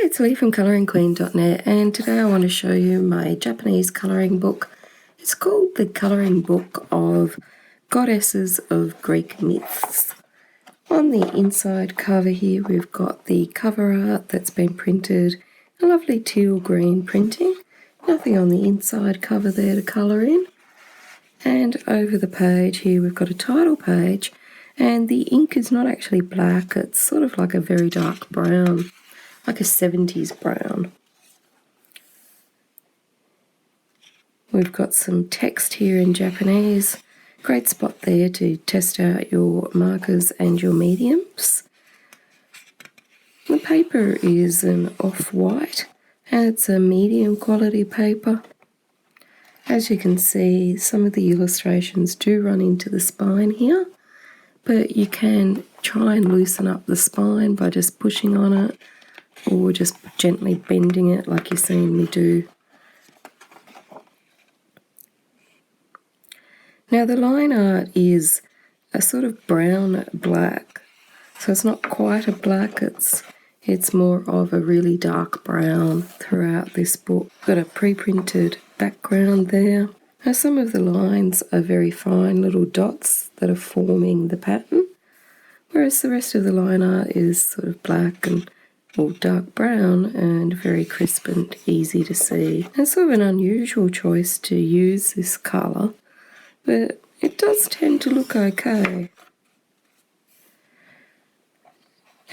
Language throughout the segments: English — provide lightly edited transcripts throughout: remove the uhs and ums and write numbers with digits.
it's Lee from ColouringQueen.net, and today I want to show you my Japanese colouring book. It's called The Colouring Book of Goddesses of Greek Myths. On the inside cover here we've got the cover art that's been printed, a lovely teal green printing, nothing on the inside cover there to colour in. And over the page here we've got a title page, and the ink is not actually black, it's sort of like a very dark brown, like a 70s brown. We've got some text here in Japanese. Great spot there to test out your markers and your mediums. The paper is an off-white and it's a medium quality paper. As you can see, some of the illustrations do run into the spine here, but you can try and loosen up the spine by just pushing on it or just gently bending it like you're seeing me do. Now the line art is a sort of brown black, so it's not quite a black, it's more of a really dark brown throughout this book. Got a pre-printed background there. Now some of the lines are very fine little dots that are forming the pattern, whereas the rest of the line art is sort of black and dark brown and very crisp and easy to see. It's sort of an unusual choice to use this colour, but it does tend to look okay.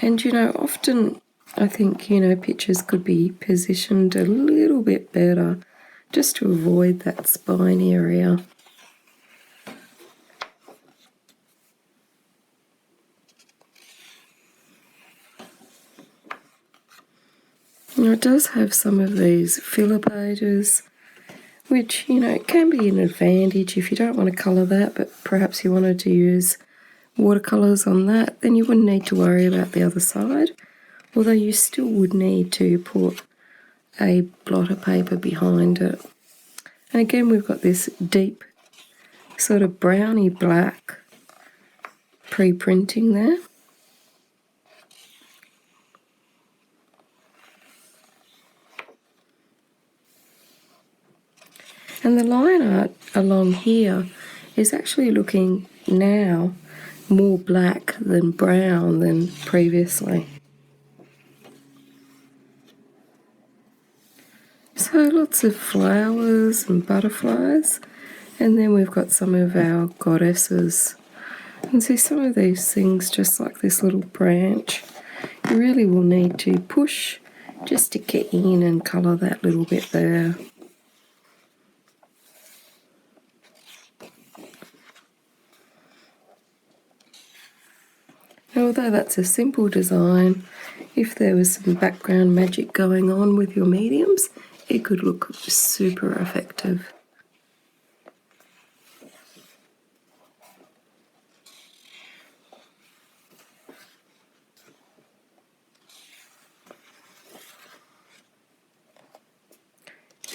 And often I think, pictures could be positioned a little bit better just to avoid that spine area. It does have some of these filler pages, which, can be an advantage if you don't want to colour that, but perhaps you wanted to use watercolours on that, then you wouldn't need to worry about the other side, although you still would need to put a blotter paper behind it. And again, we've got this deep sort of browny black pre-printing there. And the line art along here is actually looking now more black than brown than previously. So lots of flowers and butterflies, and then we've got some of our goddesses. And see some of these things just like this little branch. You really will need to push just to get in and colour that little bit there. Although that's a simple design, if there was some background magic going on with your mediums, it could look super effective.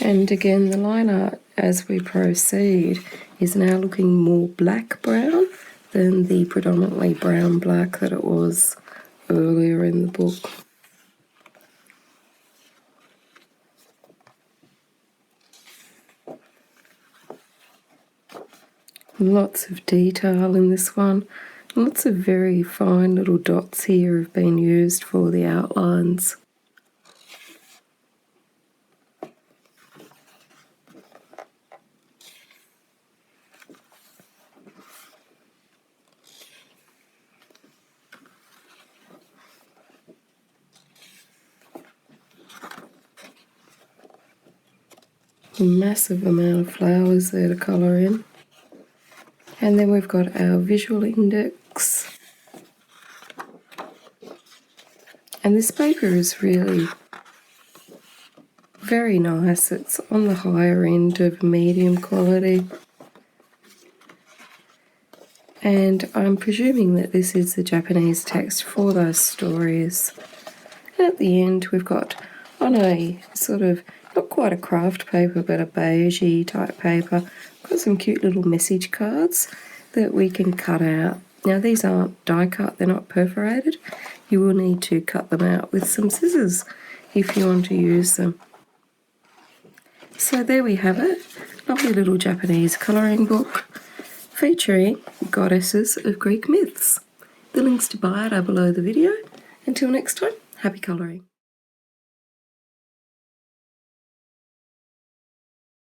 And again, the line art as we proceed is now looking more black-brown than the predominantly brown-black that it was earlier in the book. Lots of detail in this one. Lots of very fine little dots here have been used for the outlines. A massive amount of flowers there to colour in. And then we've got our visual index. And this paper is really very nice. It's on the higher end of medium quality. And I'm presuming that this is the Japanese text for those stories. And at the end we've got on a sort of, not quite a craft paper, but a beigey type paper, got some cute little message cards that we can cut out. Now these aren't die cut, they're not perforated. You will need to cut them out with some scissors if you want to use them. So there we have it, lovely little Japanese colouring book featuring goddesses of Greek myths. The links to buy it are below the video. Until next time, happy colouring.